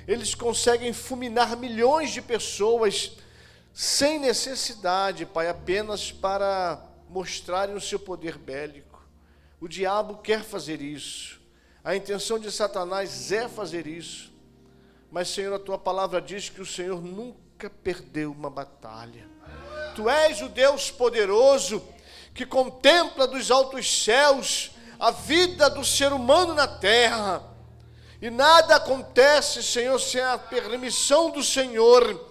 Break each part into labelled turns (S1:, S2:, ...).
S1: eles conseguem fulminar milhões de pessoas sem necessidade, Pai, apenas para mostrarem o seu poder bélico. O diabo quer fazer isso. A intenção de Satanás é fazer isso. Mas, Senhor, a tua palavra diz que o Senhor nunca perdeu uma batalha. Tu és o Deus poderoso que contempla dos altos céus a vida do ser humano na terra. E nada acontece, Senhor, sem a permissão do Senhor.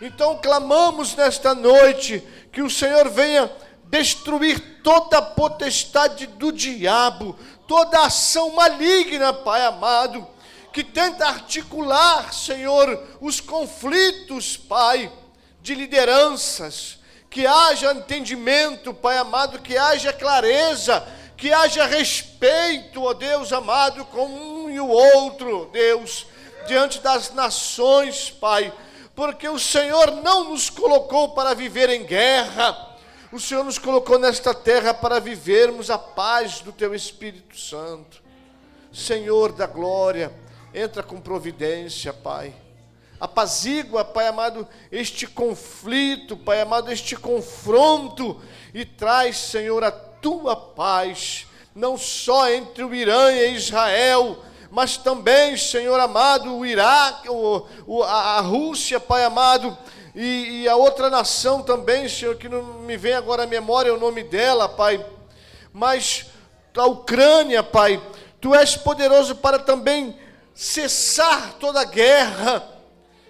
S1: Então clamamos nesta noite que o Senhor venha destruir toda a potestade do diabo, toda a ação maligna, Pai amado, que tenta articular, Senhor, os conflitos, Pai, de lideranças, que haja entendimento, Pai amado, que haja clareza, que haja respeito, ó Deus amado, com um e o outro, Deus, diante das nações, Pai, porque o Senhor não nos colocou para viver em guerra, o Senhor nos colocou nesta terra para vivermos a paz do Teu Espírito Santo. Senhor da glória, entra com providência, Pai. Apazigua, Pai amado, este conflito, Pai amado, este confronto, e traz, Senhor, a Tua paz, não só entre o Irã e Israel, mas também, Senhor amado, o Iraque, a Rússia, Pai amado, e a outra nação também, Senhor, que não me vem agora à memória o nome dela, Pai, mas a Ucrânia, Pai, Tu és poderoso para também cessar toda a guerra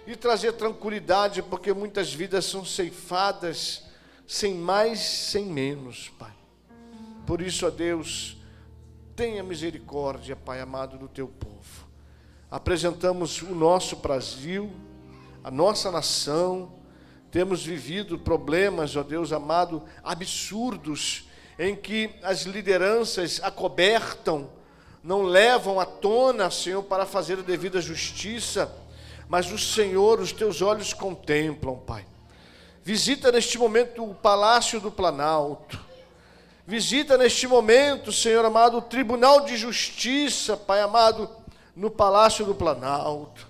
S1: e trazer tranquilidade, porque muitas vidas são ceifadas, sem mais, sem menos, Pai. Por isso, ó Deus, tenha misericórdia, Pai amado, do Teu povo. Apresentamos o nosso Brasil, a nossa nação. Temos vivido problemas, ó Deus amado, absurdos, em que as lideranças acobertam, não levam à tona, Senhor, para fazer a devida justiça, mas o Senhor, os Teus olhos contemplam, Pai. Visita neste momento o Palácio do Planalto. Visita neste momento, Senhor amado, o Tribunal de Justiça, Pai amado, no Palácio do Planalto.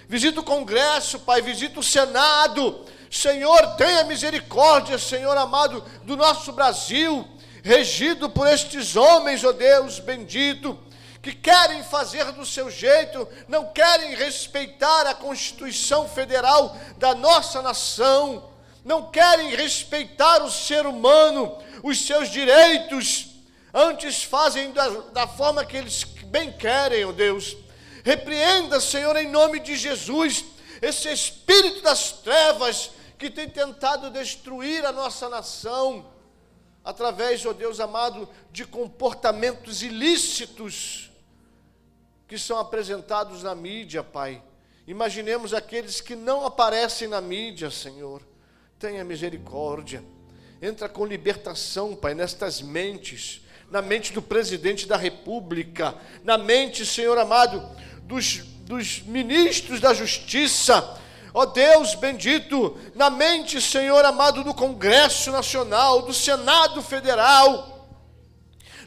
S1: Visita o Congresso, Pai, visita o Senado. Senhor, tenha misericórdia, Senhor amado, do nosso Brasil, regido por estes homens, ó Deus bendito, que querem fazer do seu jeito, não querem respeitar a Constituição Federal da nossa nação, não querem respeitar o ser humano, os seus direitos, antes fazem da forma que eles bem querem, ó Deus. Repreenda, Senhor, em nome de Jesus, esse espírito das trevas que tem tentado destruir a nossa nação, através, ó Deus amado, de comportamentos ilícitos que são apresentados na mídia, Pai. Imaginemos aqueles que não aparecem na mídia, Senhor. Tenha misericórdia. Entra com libertação, Pai, nestas mentes, na mente do presidente da República, na mente, Senhor amado, dos ministros da Justiça, ó Deus bendito, na mente, Senhor amado, do Congresso Nacional, do Senado Federal,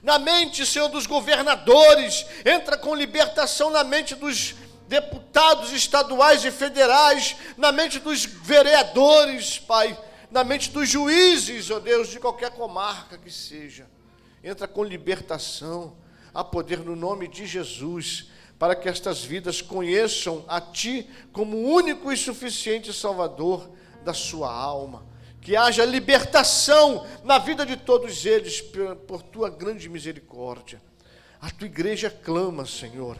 S1: na mente, Senhor, dos governadores. Entra com libertação na mente dos deputados estaduais e federais, na mente dos vereadores, Pai, na mente dos juízes, ó Deus, de qualquer comarca que seja. Entra com libertação, a poder no nome de Jesus, para que estas vidas conheçam a Ti como único e suficiente Salvador da sua alma. Que haja libertação na vida de todos eles, por Tua grande misericórdia. A Tua igreja clama, Senhor.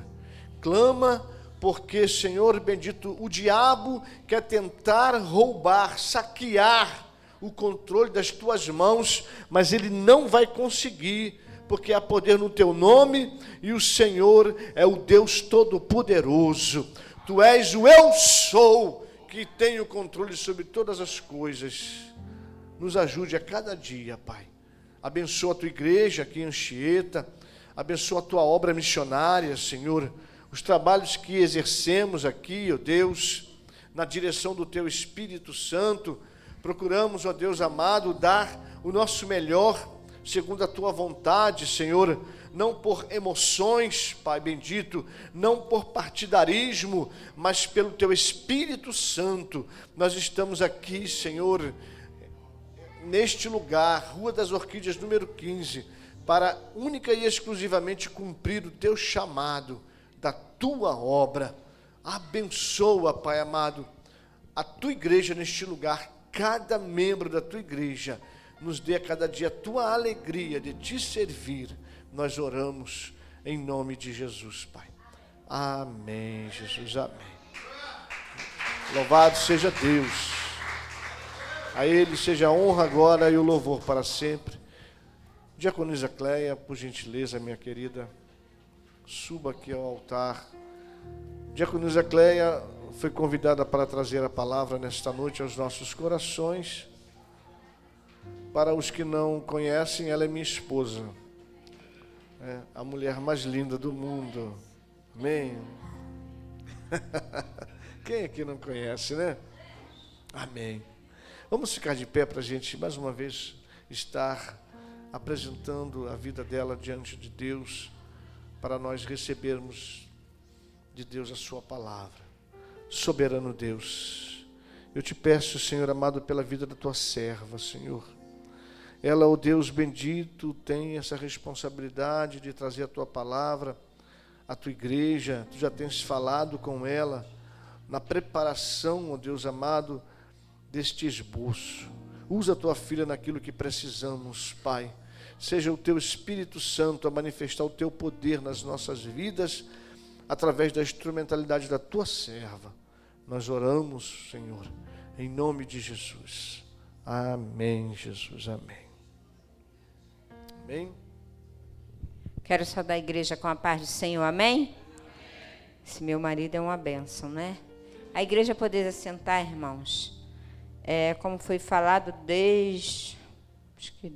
S1: Clama porque, Senhor bendito, o diabo quer tentar roubar, saquear o controle das Tuas mãos, mas ele não vai conseguir, porque há poder no Teu nome, e o Senhor é o Deus Todo-Poderoso. Tu és o Eu Sou, que tem o controle sobre todas as coisas. Nos ajude a cada dia, Pai. Abençoa a Tua igreja aqui em Anchieta, abençoa a Tua obra missionária, Senhor, os trabalhos que exercemos aqui, ó Deus, na direção do Teu Espírito Santo. Procuramos, ó Deus amado, dar o nosso melhor, segundo a Tua vontade, Senhor, não por emoções, Pai bendito, não por partidarismo, mas pelo Teu Espírito Santo. Nós estamos aqui, Senhor, neste lugar, Rua das Orquídeas, número 15, para única e exclusivamente cumprir o Teu chamado da Tua obra. Abençoa, Pai amado, a Tua igreja neste lugar, cada membro da Tua igreja. Nos dê a cada dia a Tua alegria de Te servir. Nós oramos em nome de Jesus, Pai. Amém, Jesus, amém. Louvado seja Deus. A Ele seja a honra agora e o louvor para sempre. Diaconisa Cleia, por gentileza, minha querida, suba aqui ao altar. Diaconisa Cleia foi convidada para trazer a palavra nesta noite aos nossos corações. Para os que não conhecem, ela é minha esposa, a mulher mais linda do mundo. Amém? Quem aqui não conhece, né? Amém. Vamos ficar de pé para a gente, mais uma vez, estar apresentando a vida dela diante de Deus, para nós recebermos de Deus a sua palavra. Soberano Deus, eu te peço, Senhor amado, pela vida da tua serva, Senhor. Ela, ó Deus bendito, tem essa responsabilidade de trazer a tua palavra à tua igreja. Tu já tens falado com ela na preparação, ó Deus amado, deste esboço. Usa a tua filha naquilo que precisamos, Pai. Seja o teu Espírito Santo a manifestar o teu poder nas nossas vidas, através da instrumentalidade da tua serva. Nós oramos, Senhor, em nome de Jesus. Amém, Jesus, amém. Amém.
S2: Quero saudar a igreja com a paz do Senhor, amém? Esse meu marido é uma bênção, né? A igreja poder assentar, irmãos. Como foi falado acho que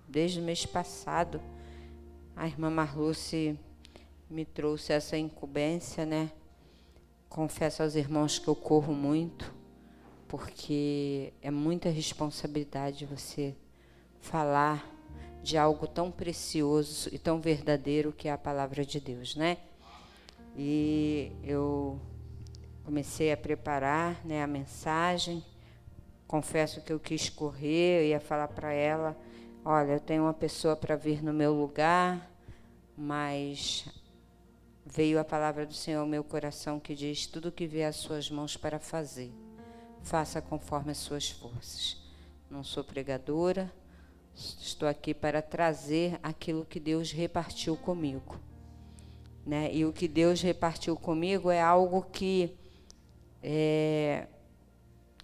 S2: desde o mês passado, a irmã Marluce me trouxe essa incumbência, né? Confesso aos irmãos que eu corro muito, porque é muita responsabilidade você falar de algo tão precioso e tão verdadeiro que é a palavra de Deus, né? E eu comecei a preparar, né, a mensagem. Confesso que eu quis correr, eu ia falar para ela, olha, eu tenho uma pessoa para vir no meu lugar, mas veio a palavra do Senhor ao meu coração que diz, tudo que vier às suas mãos para fazer, faça conforme as suas forças. Não sou pregadora, estou aqui para trazer aquilo que Deus repartiu comigo, né? E o que Deus repartiu comigo é algo que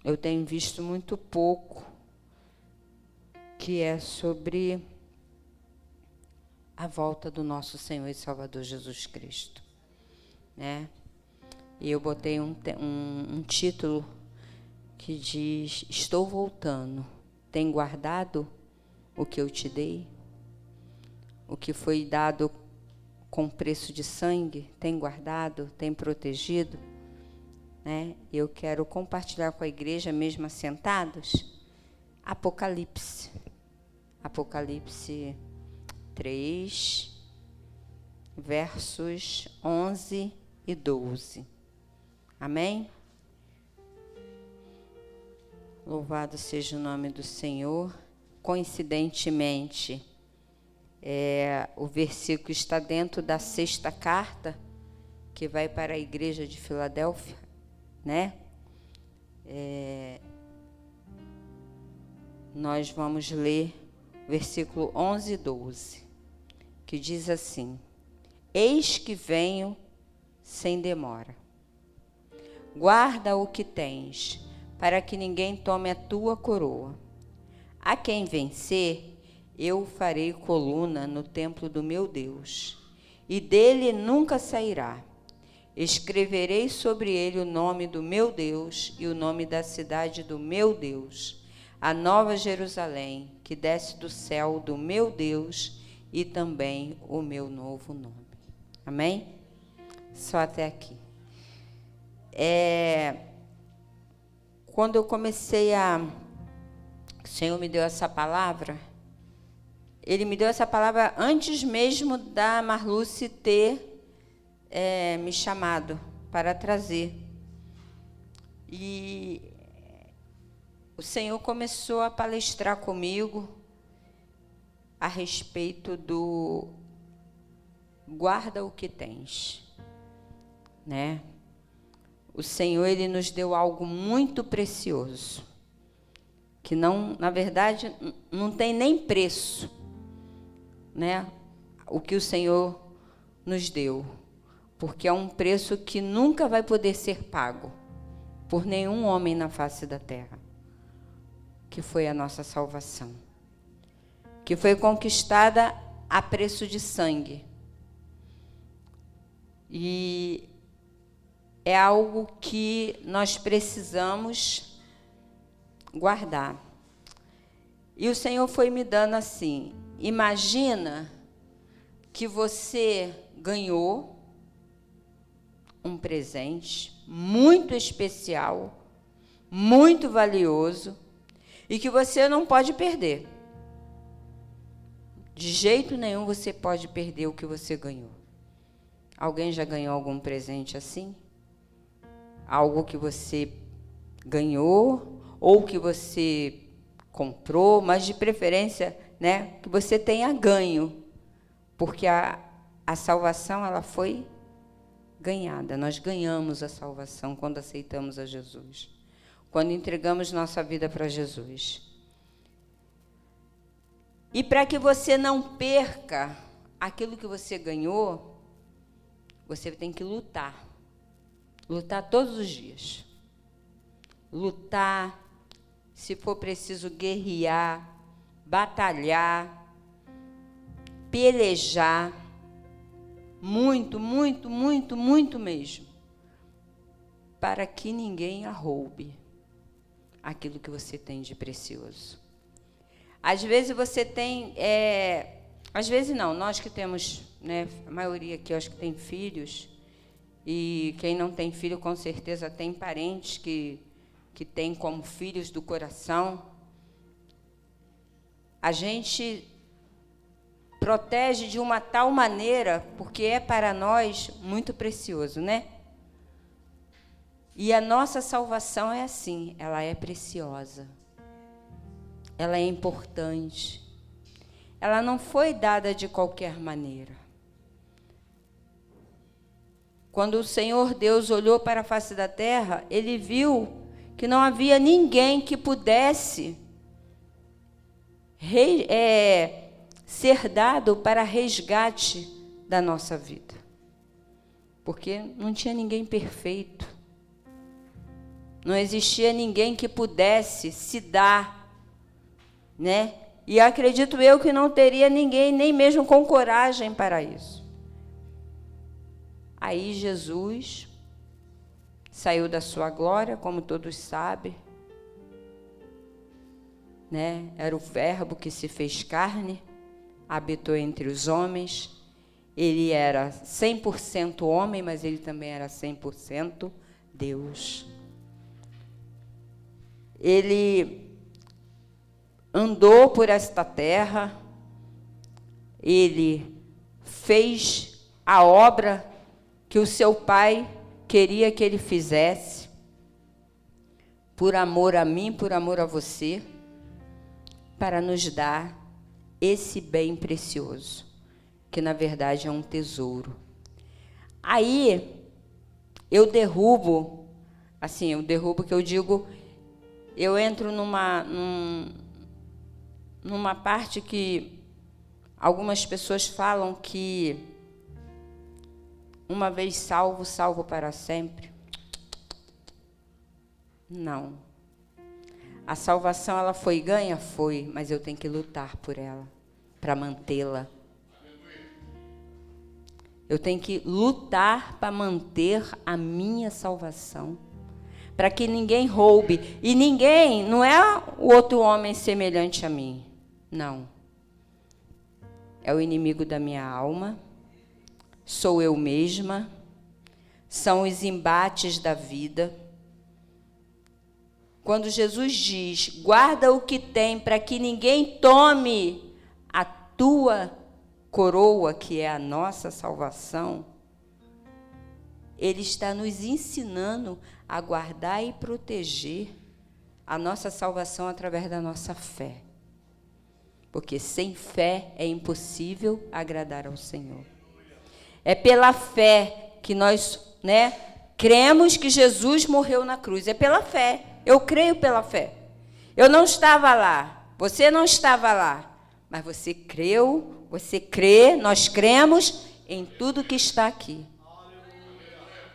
S2: eu tenho visto muito pouco, que é sobre a volta do nosso Senhor e Salvador Jesus Cristo, né? E eu botei um título que diz, estou voltando, tem guardado o que eu te dei? O que foi dado com preço de sangue, tem guardado, tem protegido? Né? Eu quero compartilhar com a igreja, mesmo assentados, Apocalipse 3, versos 11 e 12. Amém? Louvado seja o nome do Senhor. Coincidentemente, o versículo está dentro da 6ª carta, que vai para a igreja de Filadélfia, né? Nós vamos ler versículo 11 e 12, que diz assim, eis que venho sem demora. Guarda o que tens, para que ninguém tome a tua coroa. A quem vencer, eu farei coluna no templo do meu Deus, e dele nunca sairá. Escreverei sobre ele o nome do meu Deus e o nome da cidade do meu Deus, a nova Jerusalém, que desce do céu do meu Deus, e também o meu novo nome. Amém? Só até aqui. Quando eu comecei o Senhor me deu essa palavra, Ele me deu essa palavra antes mesmo da Marluce ter me chamado para trazer. E o Senhor começou a palestrar comigo a respeito do guarda o que tens, né? O Senhor, Ele nos deu algo muito precioso, que não, na verdade, não tem nem preço, né? O que o Senhor nos deu, porque é um preço que nunca vai poder ser pago por nenhum homem na face da terra, que foi a nossa salvação, que foi conquistada a preço de sangue. E é algo que nós precisamos guardar. E o Senhor foi me dando assim: imagina que você ganhou um presente muito especial, muito valioso, e que você não pode perder. De jeito nenhum você pode perder o que você ganhou. Alguém já ganhou algum presente assim? Algo que você ganhou ou que você comprou, mas de preferência, né, que você tenha ganho, porque a salvação ela foi ganhada. Nós ganhamos a salvação quando aceitamos a Jesus, quando entregamos nossa vida para Jesus. E para que você não perca aquilo que você ganhou, você tem que lutar. Lutar todos os dias. Lutar, se for preciso guerrear, batalhar, pelejar, muito, muito, muito, muito mesmo, para que ninguém a roube aquilo que você tem de precioso. Às vezes você tem, às vezes não, nós que temos, né, a maioria aqui, eu acho que tem filhos, e quem não tem filho, com certeza tem parentes que tem como filhos do coração. A gente protege de uma tal maneira, porque é para nós muito precioso, né? E a nossa salvação é assim, ela é preciosa. Ela é importante. Ela não foi dada de qualquer maneira. Quando o Senhor Deus olhou para a face da terra, Ele viu que não havia ninguém que pudesse ser dado para resgate da nossa vida. Porque não tinha ninguém perfeito. Não existia ninguém que pudesse se dar, né? E acredito eu que não teria ninguém, nem mesmo com coragem para isso. Aí Jesus saiu da sua glória, como todos sabem, né? Era o Verbo que se fez carne, habitou entre os homens. Ele era 100% homem, mas ele também era 100% Deus. Ele andou por esta terra, ele fez a obra que o seu Pai queria que ele fizesse, por amor a mim, por amor a você, para nos dar esse bem precioso, que na verdade é um tesouro. Aí, eu derrubo, assim, eu derrubo que eu digo, eu entro numa parte que algumas pessoas falam que uma vez salvo, salvo para sempre. Não. A salvação, ela foi ganha? Foi, mas eu tenho que lutar por ela, para mantê-la. Eu tenho que lutar para manter a minha salvação, para que ninguém roube. E ninguém, não é o outro homem semelhante a mim, não. É o inimigo da minha alma, sou eu mesma, são os embates da vida. Quando Jesus diz, guarda o que tem para que ninguém tome tua coroa, que é a nossa salvação, Ele está nos ensinando a guardar e proteger a nossa salvação através da nossa fé. Porque sem fé é impossível agradar ao Senhor. É pela fé que nós, cremos que Jesus morreu na cruz. É pela fé. Eu creio pela fé. Eu não estava lá. Você não estava lá. Mas você creu, você crê, nós cremos em tudo que está aqui.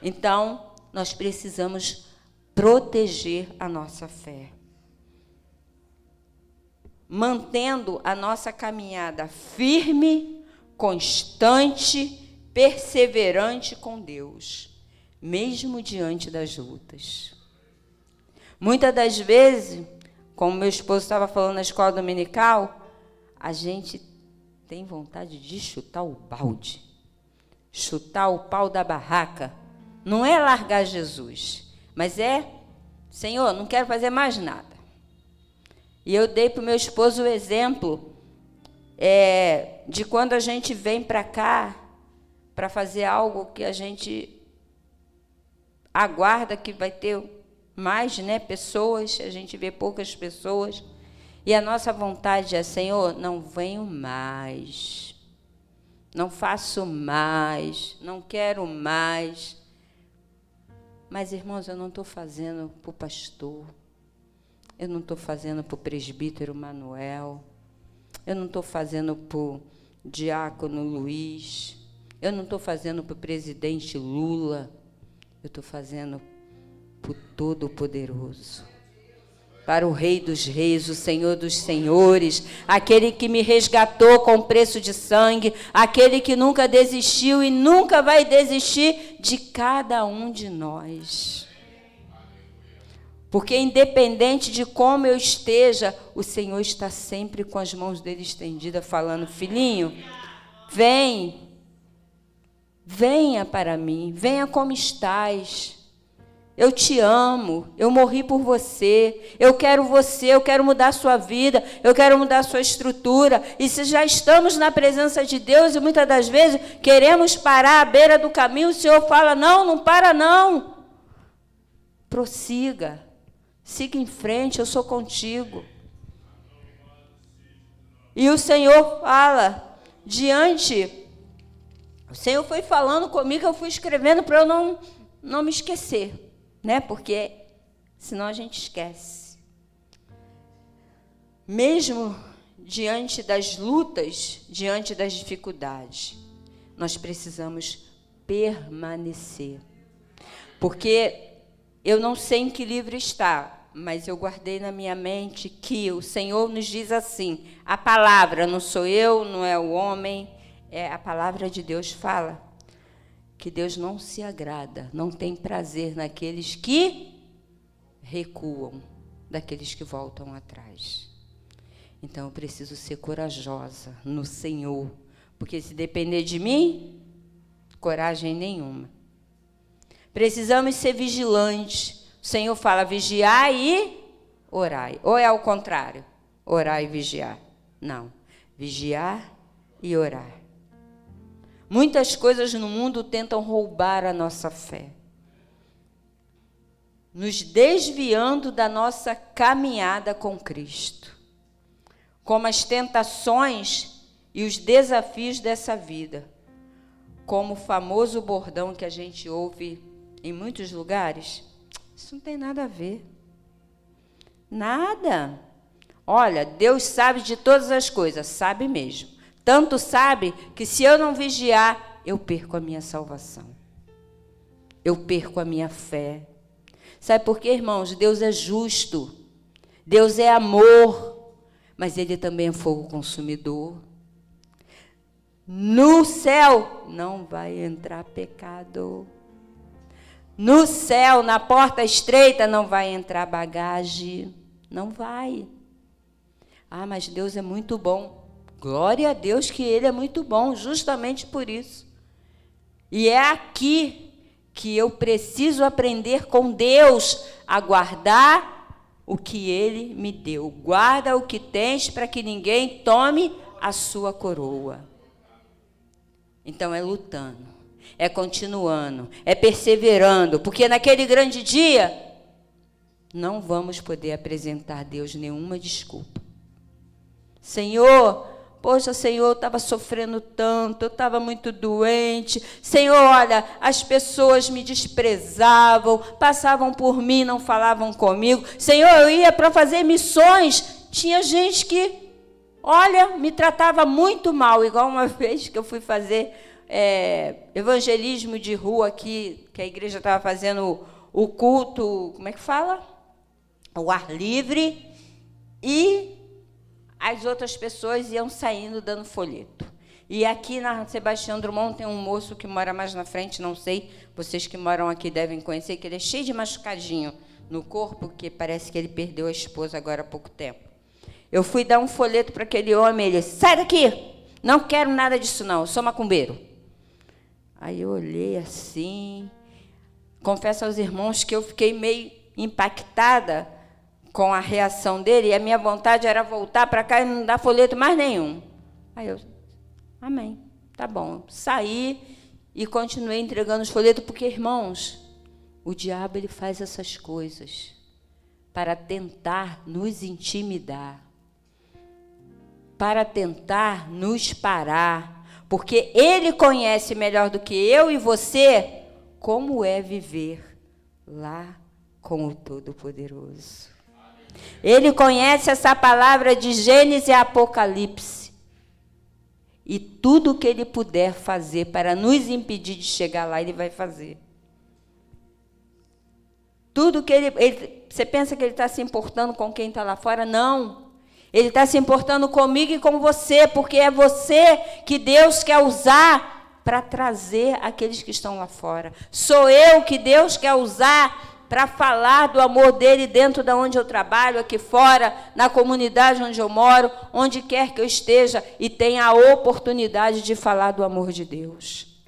S2: Então, nós precisamos proteger a nossa fé, mantendo a nossa caminhada firme, constante, perseverante com Deus, mesmo diante das lutas. Muitas das vezes, como meu esposo estava falando na escola dominical, a gente tem vontade de chutar o balde, chutar o pau da barraca. Não é largar Jesus, mas Senhor, não quero fazer mais nada. E eu dei para o meu esposo o exemplo de quando a gente vem para cá para fazer algo que a gente aguarda que vai ter mais, pessoas, a gente vê poucas pessoas, e a nossa vontade é, Senhor, não venho mais, não faço mais, não quero mais. Mas, irmãos, eu não estou fazendo para o pastor, eu não estou fazendo para o presbítero Manuel, eu não estou fazendo para o diácono Luiz, eu não estou fazendo para o presidente Lula, eu estou fazendo para o Todo-Poderoso, para o Rei dos Reis, o Senhor dos Senhores, aquele que me resgatou com preço de sangue, aquele que nunca desistiu e nunca vai desistir de cada um de nós. Porque independente de como eu esteja, o Senhor está sempre com as mãos dele estendidas, falando, filhinho, venha para mim, venha como estás. Eu te amo, eu morri por você, eu quero mudar a sua vida, eu quero mudar a sua estrutura. E se já estamos na presença de Deus e muitas das vezes queremos parar à beira do caminho, o Senhor fala, não para não. Prossiga, siga em frente, eu sou contigo. E o Senhor fala, o Senhor foi falando comigo, eu fui escrevendo para eu não me esquecer. Porque senão a gente esquece. Mesmo diante das lutas, diante das dificuldades, nós precisamos permanecer. Porque eu não sei em que livro está, mas eu guardei na minha mente que o Senhor nos diz assim, a palavra, não sou eu, não é o homem, a palavra de Deus fala que Deus não se agrada, não tem prazer naqueles que recuam, daqueles que voltam atrás. Então, eu preciso ser corajosa no Senhor, porque se depender de mim, coragem nenhuma. Precisamos ser vigilantes. O Senhor fala vigiar e orai. Ou é ao contrário, orar e vigiar? Não, vigiar e orar. Muitas coisas no mundo tentam roubar a nossa fé, nos desviando da nossa caminhada com Cristo, como as tentações e os desafios dessa vida, como o famoso bordão que a gente ouve em muitos lugares. Isso não tem nada a ver. Nada. Olha, Deus sabe de todas as coisas, sabe mesmo. Tanto sabe que se eu não vigiar, eu perco a minha salvação. Eu perco a minha fé. Sabe por quê, irmãos? Deus é justo. Deus é amor. Mas Ele também é fogo consumidor. No céu não vai entrar pecado. No céu, na porta estreita, não vai entrar bagagem. Não vai. Ah, mas Deus é muito bom. Glória a Deus que Ele é muito bom, justamente por isso. E é aqui que eu preciso aprender com Deus a guardar o que Ele me deu. Guarda o que tens para que ninguém tome a sua coroa. Então é lutando, é continuando, é perseverando, porque naquele grande dia não vamos poder apresentar a Deus nenhuma desculpa. Senhor, poxa, Senhor, eu estava sofrendo tanto, eu estava muito doente. Senhor, olha, as pessoas me desprezavam, passavam por mim, não falavam comigo. Senhor, eu ia para fazer missões, tinha gente que, olha, me tratava muito mal, igual uma vez que eu fui fazer evangelismo de rua aqui, que a igreja estava fazendo o culto, como é que fala? O ar livre, e as outras pessoas iam saindo dando folheto. E aqui na Sebastião Drummond tem um moço que mora mais na frente, não sei, vocês que moram aqui devem conhecer, que ele é cheio de machucadinho no corpo, porque parece que ele perdeu a esposa agora há pouco tempo. Eu fui dar um folheto para aquele homem, ele disse, sai daqui, não quero nada disso não, eu sou macumbeiro. Aí eu olhei assim, confesso aos irmãos que eu fiquei meio impactada com a reação dele, e a minha vontade era voltar para cá e não dar folheto mais nenhum. Aí eu, amém, tá bom. Saí e continuei entregando os folhetos, porque, irmãos, o diabo ele faz essas coisas para tentar nos intimidar, para tentar nos parar, porque ele conhece melhor do que eu e você como é viver lá com o Todo-Poderoso. Ele conhece essa palavra de Gênesis e Apocalipse. E tudo que ele puder fazer para nos impedir de chegar lá, ele vai fazer. Tudo que você pensa que ele está se importando com quem está lá fora? Não. Ele está se importando comigo e com você, porque é você que Deus quer usar para trazer aqueles que estão lá fora. Sou eu que Deus quer usar para falar do amor dele dentro de onde eu trabalho, aqui fora, na comunidade onde eu moro, onde quer que eu esteja e tenha a oportunidade de falar do amor de Deus.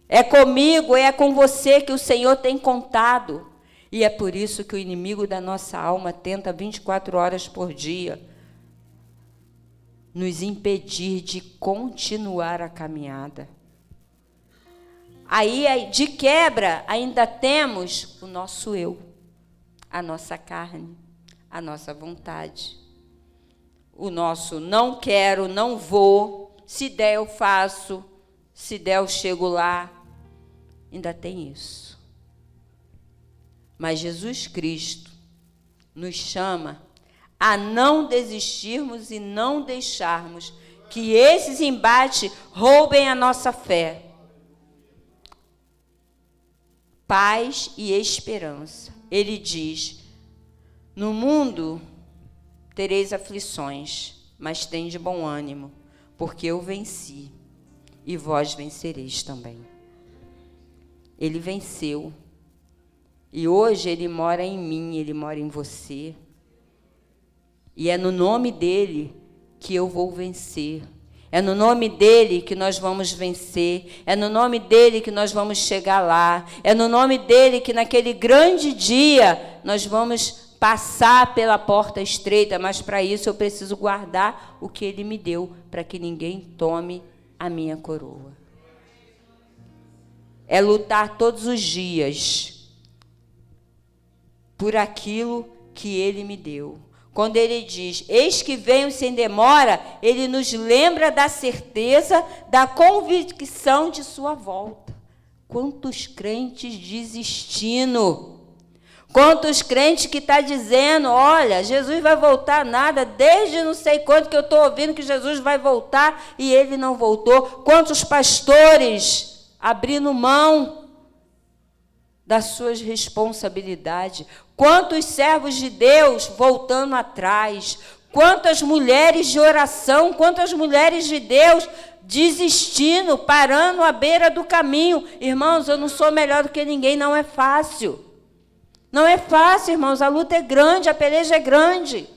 S2: É comigo, é com você que o Senhor tem contado. E é por isso que o inimigo da nossa alma tenta 24 horas por dia nos impedir de continuar a caminhada. Aí, de quebra, ainda temos o nosso eu, a nossa carne, a nossa vontade. O nosso não quero, não vou, se der eu faço, se der eu chego lá. Ainda tem isso. Mas Jesus Cristo nos chama a não desistirmos e não deixarmos que esses embates roubem a nossa fé. Paz e esperança. Ele diz, no mundo tereis aflições, mas tende bom ânimo, porque eu venci, e vós vencereis também. Ele venceu. E hoje ele mora em mim, ele mora em você. E é no nome dele que eu vou vencer. É no nome dele que nós vamos vencer. É no nome dele que nós vamos chegar lá. É no nome dele que naquele grande dia nós vamos passar pela porta estreita. Mas para isso eu preciso guardar o que ele me deu, para que ninguém tome a minha coroa. É lutar todos os dias por aquilo que ele me deu. Quando ele diz, eis que venho sem demora, ele nos lembra da certeza, da convicção de sua volta. Quantos crentes desistindo? Quantos crentes que estão dizendo, olha, Jesus vai voltar nada, desde não sei quanto que eu estou ouvindo que Jesus vai voltar e ele não voltou. Quantos pastores abrindo mão das suas responsabilidades. Quantos servos de Deus voltando atrás. Quantas mulheres de oração, quantas mulheres de Deus desistindo, parando à beira do caminho. Irmãos, eu não sou melhor do que ninguém, não é fácil. Não é fácil, irmãos, a luta é grande, a peleja é grande.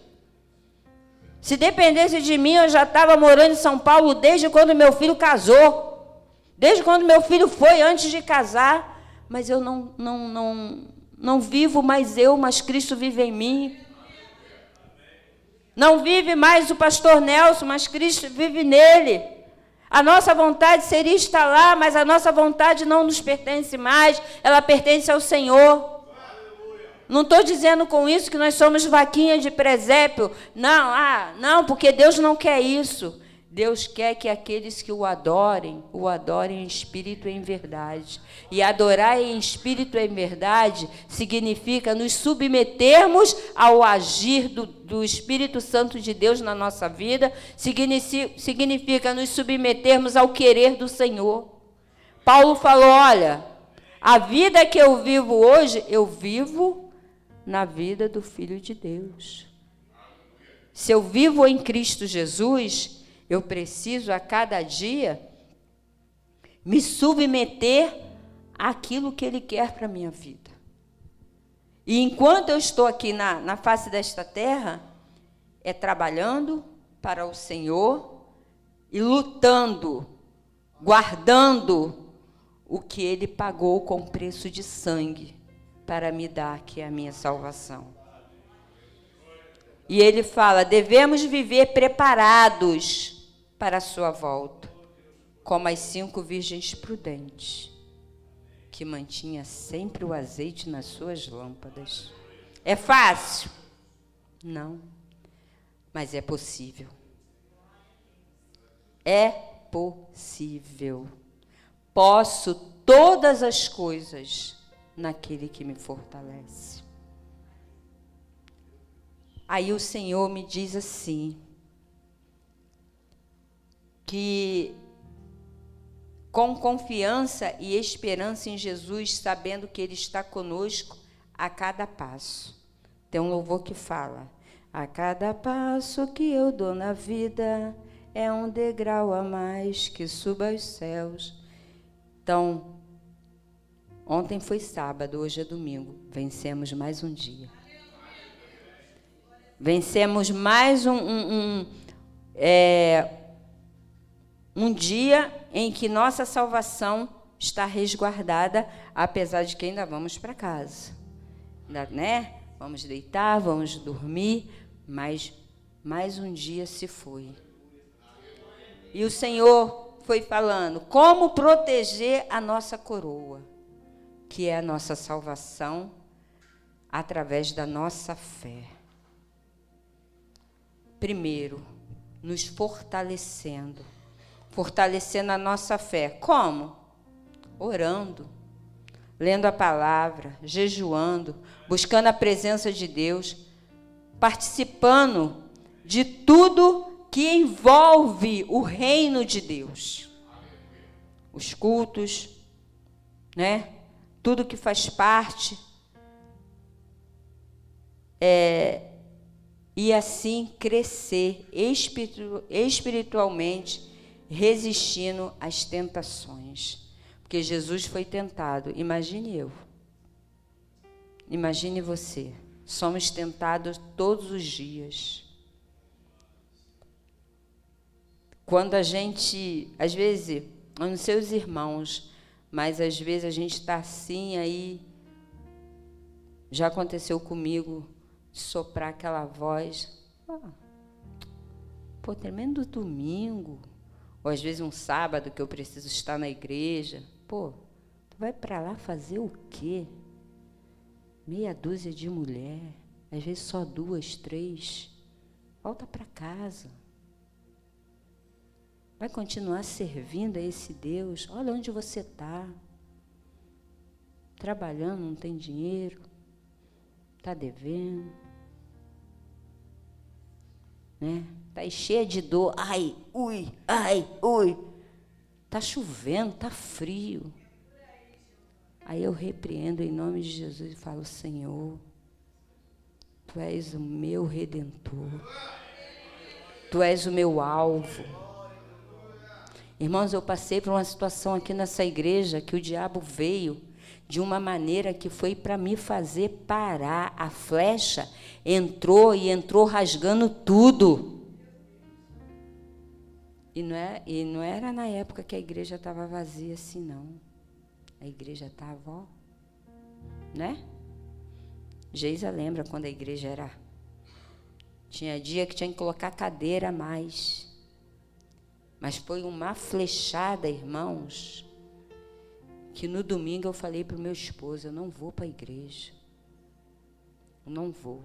S2: Se dependesse de mim, eu já estava morando em São Paulo desde quando meu filho casou. Desde quando meu filho foi, antes de casar. Mas eu não vivo mais eu, mas Cristo vive em mim. Não vive mais o pastor Nelson, mas Cristo vive nele. A nossa vontade seria estar lá, mas a nossa vontade não nos pertence mais, ela pertence ao Senhor. Não estou dizendo com isso que nós somos vaquinha de presépio. Não, não, porque Deus não quer isso. Deus quer que aqueles que o adorem em espírito e em verdade. E adorar em espírito e em verdade significa nos submetermos ao agir do Espírito Santo de Deus na nossa vida, significa nos submetermos ao querer do Senhor. Paulo falou, olha, a vida que eu vivo hoje, eu vivo na vida do Filho de Deus. Se eu vivo em Cristo Jesus, eu preciso a cada dia me submeter àquilo que Ele quer para a minha vida. E enquanto eu estou aqui na face desta terra, é trabalhando para o Senhor e lutando, guardando o que Ele pagou com preço de sangue para me dar, que é a minha salvação. E Ele fala, devemos viver preparados para a sua volta, como as 5 virgens prudentes, que mantinha sempre o azeite nas suas lâmpadas. É fácil? Não, mas é possível. É possível. Posso todas as coisas naquele que me fortalece. Aí o Senhor me diz assim, que com confiança e esperança em Jesus, sabendo que Ele está conosco a cada passo. Tem um louvor que fala, a cada passo que eu dou na vida, é um degrau a mais que suba aos céus. Então, ontem foi sábado, hoje é domingo, vencemos mais um dia. Vencemos mais um dia em que nossa salvação está resguardada, apesar de que ainda vamos para casa. Ainda, né? Vamos deitar, vamos dormir, mas mais um dia se foi. E o Senhor foi falando, como proteger a nossa coroa, que é a nossa salvação, através da nossa fé. Primeiro, nos fortalecendo a nossa fé. Como? Orando, lendo a palavra, jejuando, buscando a presença de Deus, participando de tudo que envolve o reino de Deus. Os cultos, né? Tudo que faz parte. E assim crescer espiritualmente, resistindo às tentações. Porque Jesus foi tentado. Imagine eu. Imagine você. Somos tentados todos os dias. Quando a gente, às vezes, eu não sei os irmãos, mas às vezes a gente está assim, aí já aconteceu comigo, soprar aquela voz. Tremendo domingo. Ou às vezes um sábado que eu preciso estar na igreja. Tu vai para lá fazer o quê? Meia dúzia de mulher, às vezes só 2, 3. Volta para casa. Vai continuar servindo a esse Deus. Olha onde você está. Trabalhando, não tem dinheiro. Está devendo. Né? Está cheia de dor. Ai, ui. Está chovendo, está frio. Aí eu repreendo em nome de Jesus e falo, Senhor, Tu és o meu Redentor. Tu és o meu alvo. Irmãos, eu passei por uma situação aqui nessa igreja que o diabo veio de uma maneira que foi para me fazer parar. A flecha entrou rasgando tudo. E não era na época que a igreja estava vazia assim, não. A igreja estava, né? Geisa lembra quando a igreja era Tinha dia que tinha que colocar cadeira a mais. Mas foi uma flechada, irmãos, que no domingo eu falei para o meu esposo, eu não vou para a igreja. Eu não vou.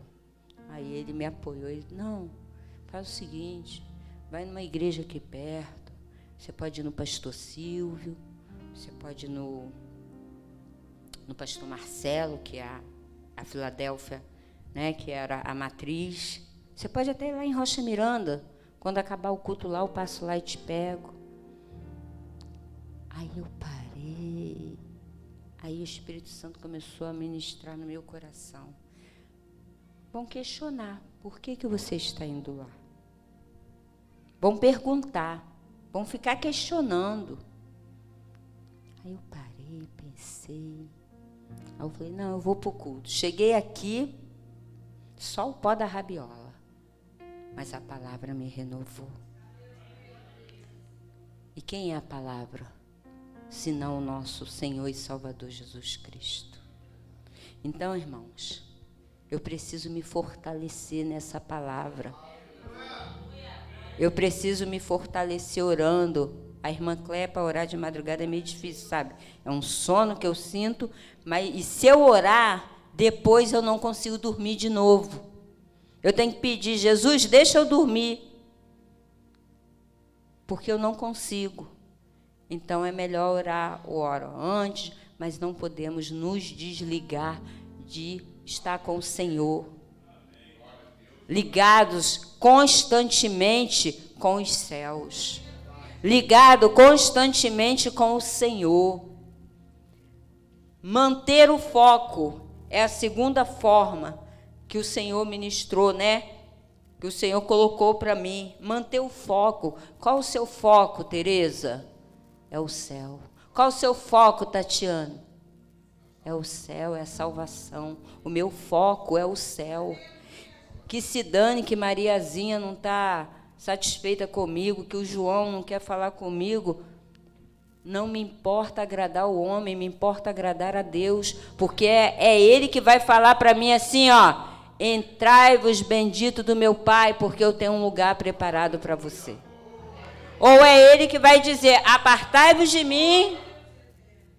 S2: Aí ele me apoiou, ele disse, não, faz o seguinte, vai numa igreja aqui perto, você pode ir no pastor Silvio, você pode ir no pastor Marcelo, que é a Filadélfia, né, que era a matriz. Você pode até ir lá em Rocha Miranda. Quando acabar o culto lá, eu passo lá e te pego. Aí eu parei. Aí o Espírito Santo começou a ministrar no meu coração. Vão questionar, por que você está indo lá? Vão perguntar, vão ficar questionando. Aí eu parei, pensei. Aí eu falei, não, eu vou para o culto. Cheguei aqui, só o pó da rabiola. Mas a palavra me renovou. E quem é a palavra? Senão o nosso Senhor e Salvador Jesus Cristo. Então, irmãos, eu preciso me fortalecer nessa palavra. Eu preciso me fortalecer orando. A irmã Cléia, para orar de madrugada é meio difícil, sabe? É um sono que eu sinto, mas e se eu orar, depois eu não consigo dormir de novo. Eu tenho que pedir, Jesus, deixa eu dormir. Porque eu não consigo. Então é melhor orar, eu oro antes, mas não podemos nos desligar de estar com o Senhor. Ligados constantemente com os céus. Ligado constantemente com o Senhor. Manter o foco é a segunda forma que o Senhor ministrou, né? Que o Senhor colocou para mim. Manter o foco. Qual o seu foco, Tereza? É o céu. Qual o seu foco, Tatiana? É o céu, é a salvação. O meu foco é o céu. Que se dane que Mariazinha não está satisfeita comigo, que o João não quer falar comigo. Não me importa agradar o homem, me importa agradar a Deus, porque é Ele que vai falar para mim assim, ó, entrai-vos bendito do meu Pai, porque eu tenho um lugar preparado para você. Ou é Ele que vai dizer, apartai-vos de mim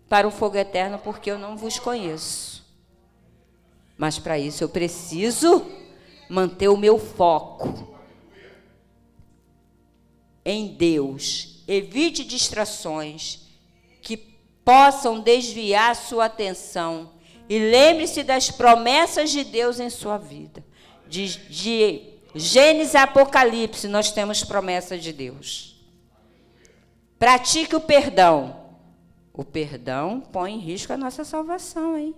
S2: para o fogo eterno, porque eu não vos conheço. Mas para isso eu preciso manter o meu foco em Deus. Evite distrações que possam desviar sua atenção. E lembre-se das promessas de Deus em sua vida. De Gênesis a Apocalipse, nós temos promessa de Deus. Pratique o perdão. O perdão põe em risco a nossa salvação, hein?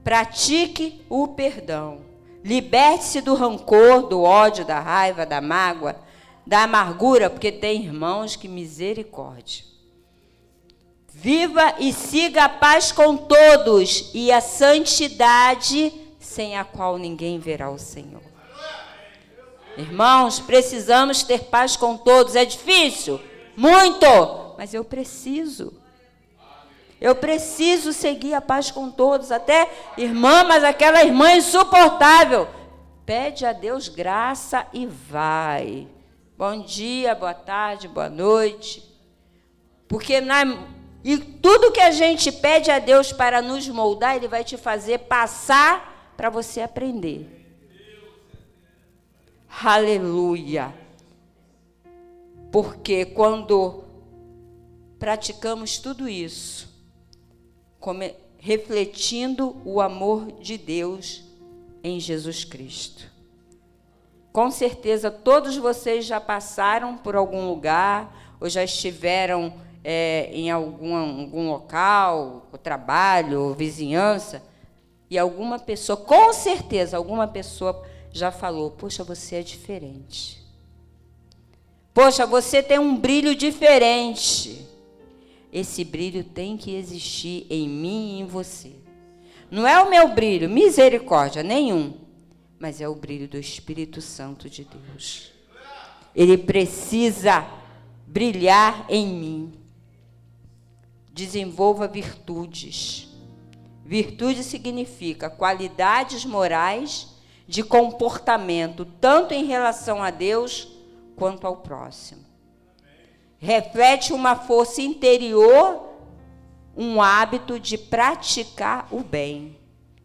S2: Pratique o perdão. Liberte-se do rancor, do ódio, da raiva, da mágoa, da amargura, porque tem irmãos que misericórdia. Viva e siga a paz com todos e a santidade, sem a qual ninguém verá o Senhor. Irmãos, precisamos ter paz com todos. É difícil? Muito! Mas eu preciso. Eu preciso seguir a paz com todos. Até, irmã, mas aquela irmã insuportável. Pede a Deus graça e vai. Bom dia, boa tarde, boa noite. Porque e tudo que a gente pede a Deus para nos moldar, Ele vai te fazer passar para você aprender. Aleluia. Porque quando praticamos tudo isso, refletindo o amor de Deus em Jesus Cristo. Com certeza, todos vocês já passaram por algum lugar, ou já estiveram em algum local, ou trabalho, ou vizinhança, e alguma pessoa, com certeza, alguma pessoa já falou, poxa, você é diferente. Poxa, você tem um brilho diferente. Esse brilho tem que existir em mim e em você. Não é o meu brilho, misericórdia, nenhum. Mas é o brilho do Espírito Santo de Deus. Ele precisa brilhar em mim. Desenvolva virtudes. Virtude significa qualidades morais de comportamento, tanto em relação a Deus quanto ao próximo. Reflete uma força interior, um hábito de praticar o bem.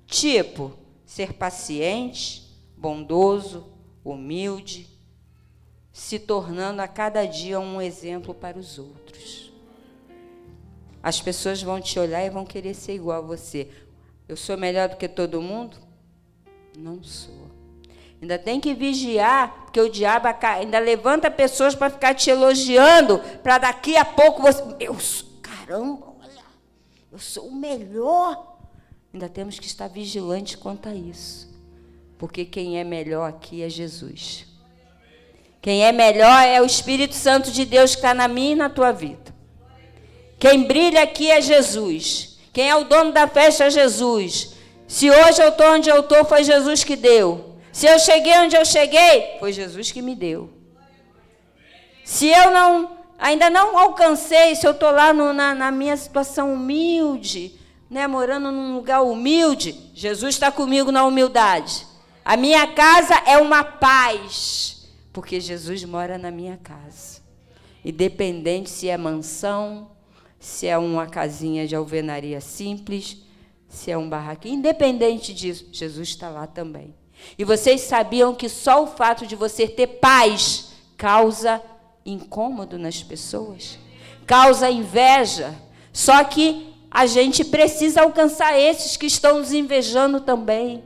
S2: Tipo, ser paciente, bondoso, humilde, se tornando a cada dia um exemplo para os outros. As pessoas vão te olhar e vão querer ser igual a você. Eu sou melhor do que todo mundo? Não sou. Ainda tem que vigiar, porque o diabo ainda levanta pessoas para ficar te elogiando, para daqui a pouco você... Caramba, olha, eu sou o melhor. Ainda temos que estar vigilantes quanto a isso. Porque quem é melhor aqui é Jesus. Quem é melhor é o Espírito Santo de Deus que está na minha e na tua vida. Quem brilha aqui é Jesus. Quem é o dono da festa é Jesus. Se hoje eu estou onde eu estou, foi Jesus que deu. Se eu cheguei onde eu cheguei, foi Jesus que me deu. Se eu ainda não alcancei, se eu estou lá na minha situação humilde, né, morando num lugar humilde, Jesus está comigo na humildade. A minha casa é uma paz, porque Jesus mora na minha casa. Independente se é mansão, se é uma casinha de alvenaria simples, se é um barraquinho, independente disso, Jesus está lá também. E vocês sabiam que só o fato de você ter paz causa incômodo nas pessoas? Causa inveja. Só que a gente precisa alcançar esses que estão nos invejando também.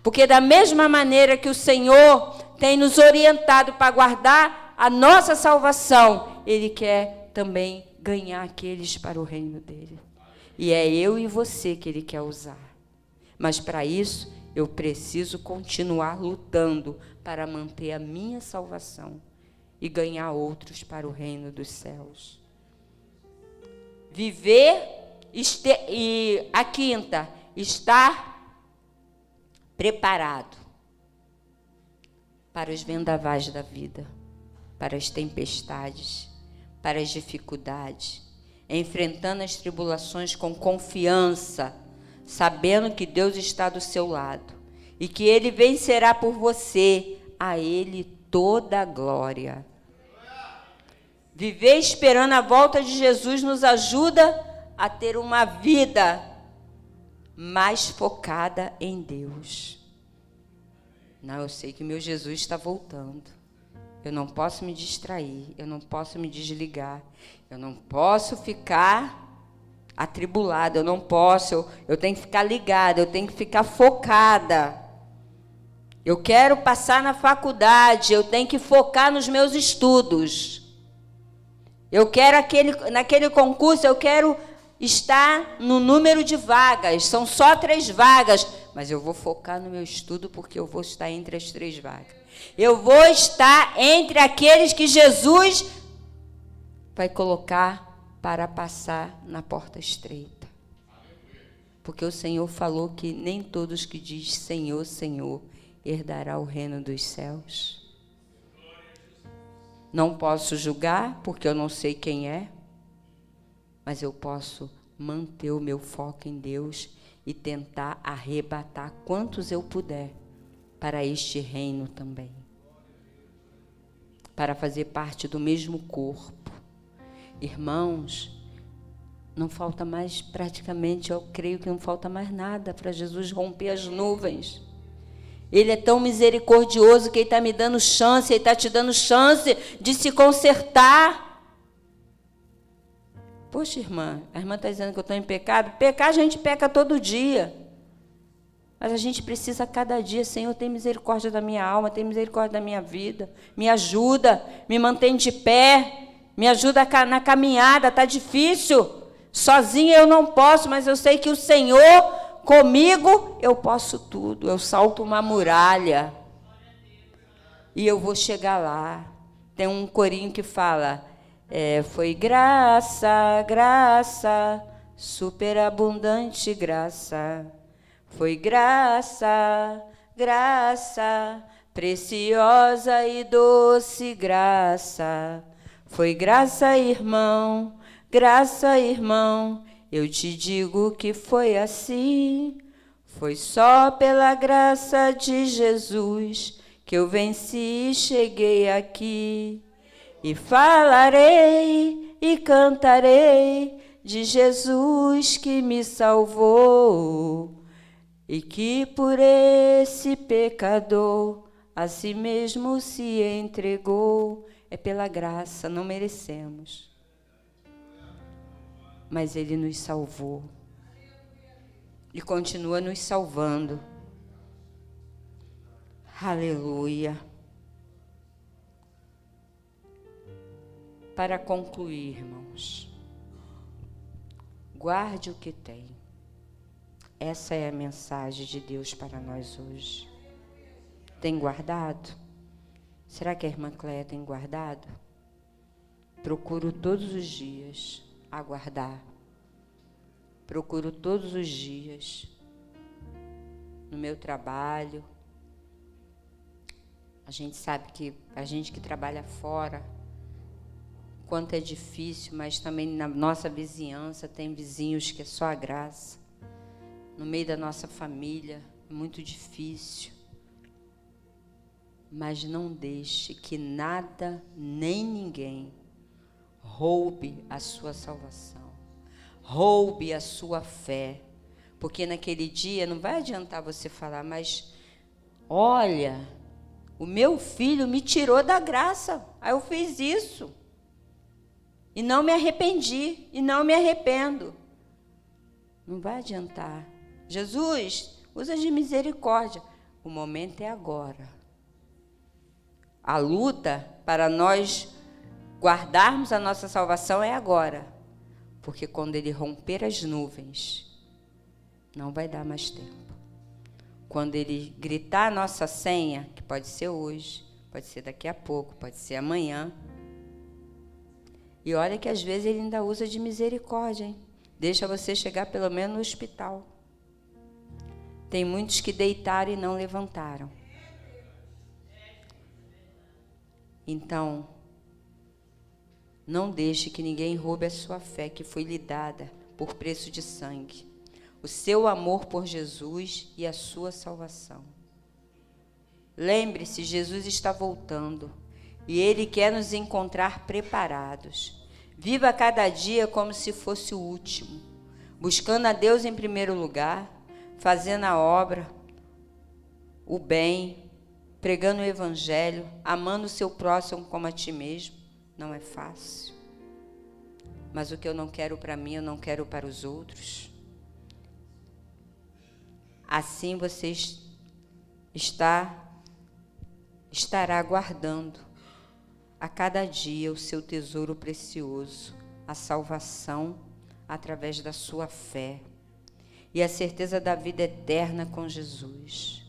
S2: Porque da mesma maneira que o Senhor tem nos orientado para guardar a nossa salvação, Ele quer também ganhar aqueles para o reino dele. E é eu e você que Ele quer usar. Mas para isso, eu preciso continuar lutando para manter a minha salvação e ganhar outros para o reino dos céus. Viver e a quinta, estar preparado para os vendavais da vida, para as tempestades, para as dificuldades, enfrentando as tribulações com confiança, sabendo que Deus está do seu lado e que Ele vencerá por você, a Ele toda a glória. Viver esperando a volta de Jesus nos ajuda a ter uma vida mais focada em Deus. Não, eu sei que meu Jesus está voltando. Eu não posso me distrair, eu não posso me desligar, eu não posso ficar atribulada, eu não posso, eu tenho que ficar ligada, eu tenho que ficar focada. Eu quero passar na faculdade, eu tenho que focar nos meus estudos. Eu quero naquele concurso, eu quero estar no número de vagas, são só 3 vagas, mas eu vou focar no meu estudo porque eu vou estar entre as 3 vagas. Eu vou estar entre aqueles que Jesus vai colocar para passar na porta estreita. Porque o Senhor falou que nem todos que diz Senhor, Senhor, herdará o reino dos céus. Não posso julgar, porque eu não sei quem é, mas eu posso manter o meu foco em Deus e tentar arrebatar quantos eu puder para este reino também. Para fazer parte do mesmo corpo. Irmãos, não falta mais, praticamente, eu creio que não falta mais nada para Jesus romper as nuvens. Ele é tão misericordioso que Ele está me dando chance, Ele está te dando chance de se consertar. Poxa, irmã, a irmã está dizendo que eu estou em pecado. Pecar, a gente peca todo dia. Mas a gente precisa cada dia, Senhor, tem misericórdia da minha alma, tem misericórdia da minha vida. Me ajuda, me mantém de pé, me ajuda na caminhada, está difícil. Sozinha eu não posso, mas eu sei que o Senhor, comigo, eu posso tudo. Eu salto uma muralha e eu vou chegar lá. Tem um corinho que fala, foi graça, graça, superabundante graça. Foi graça, graça, preciosa e doce graça. Foi graça, irmão, eu te digo que foi assim. Foi só pela graça de Jesus que eu venci e cheguei aqui. E falarei e cantarei de Jesus que me salvou e que por esse pecador a si mesmo se entregou. É pela graça, não merecemos. Mas Ele nos salvou. E continua nos salvando. Aleluia. Para concluir, irmãos, guarde o que tem. Essa é a mensagem de Deus para nós hoje. Tem guardado? Será que a irmã Cléia tem guardado? Procuro todos os dias aguardar. Procuro todos os dias, no meu trabalho. A gente sabe que a gente que trabalha fora, quanto é difícil, mas também na nossa vizinhança tem vizinhos que é só a graça. No meio da nossa família, é muito difícil. Mas não deixe que nada, nem ninguém, roube a sua salvação. Roube a sua fé, porque naquele dia não vai adiantar você falar, mas olha, o meu filho me tirou da graça, aí eu fiz isso, e não me arrependi, e não me arrependo. Não vai adiantar. Jesus, usa de misericórdia. O momento é agora. A luta para nós guardarmos a nossa salvação é agora. Porque quando Ele romper as nuvens, não vai dar mais tempo. Quando Ele gritar a nossa senha, que pode ser hoje, pode ser daqui a pouco, pode ser amanhã. E olha que às vezes Ele ainda usa de misericórdia, hein? Deixa você chegar pelo menos no hospital. Tem muitos que deitaram e não levantaram. Então, não deixe que ninguém roube a sua fé, que foi lhe dada por preço de sangue. O seu amor por Jesus e a sua salvação. Lembre-se, Jesus está voltando e Ele quer nos encontrar preparados. Viva cada dia como se fosse o último, buscando a Deus em primeiro lugar, fazendo a obra, o bem, pregando o Evangelho, amando o seu próximo como a ti mesmo. Não é fácil. Mas o que eu não quero para mim, eu não quero para os outros. Assim você estará guardando a cada dia o seu tesouro precioso, a salvação através da sua fé e a certeza da vida eterna com Jesus.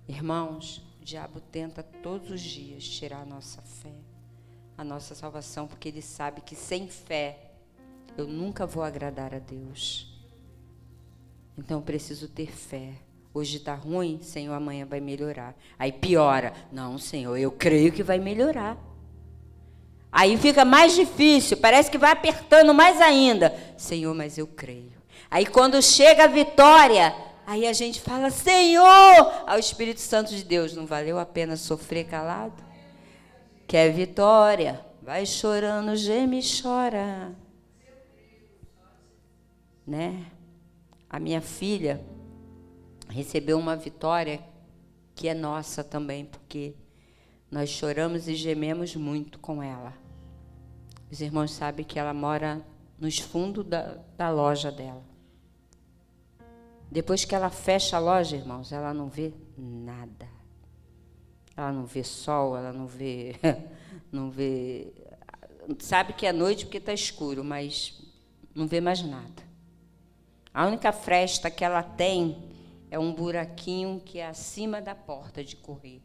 S2: Irmãos, o diabo tenta todos os dias tirar a nossa fé, a nossa salvação, porque ele sabe que sem fé eu nunca vou agradar a Deus. Então eu preciso ter fé. Hoje está ruim, Senhor, amanhã vai melhorar. Aí piora. Não, Senhor, eu creio que vai melhorar. Aí fica mais difícil, parece que vai apertando mais ainda. Senhor, mas eu creio. Aí quando chega a vitória, aí a gente fala, Senhor, ao Espírito Santo de Deus, não valeu a pena sofrer calado? Quer vitória? Vai chorando, geme e chora. Né? A minha filha recebeu uma vitória que é nossa também, porque nós choramos e gememos muito com ela. Os irmãos sabem que ela mora nos fundos da loja dela. Depois que ela fecha a loja, irmãos, ela não vê nada. Ela não vê sol, ela não vê... Sabe que é noite porque está escuro, mas não vê mais nada. A única fresta que ela tem é um buraquinho que é acima da porta de correr.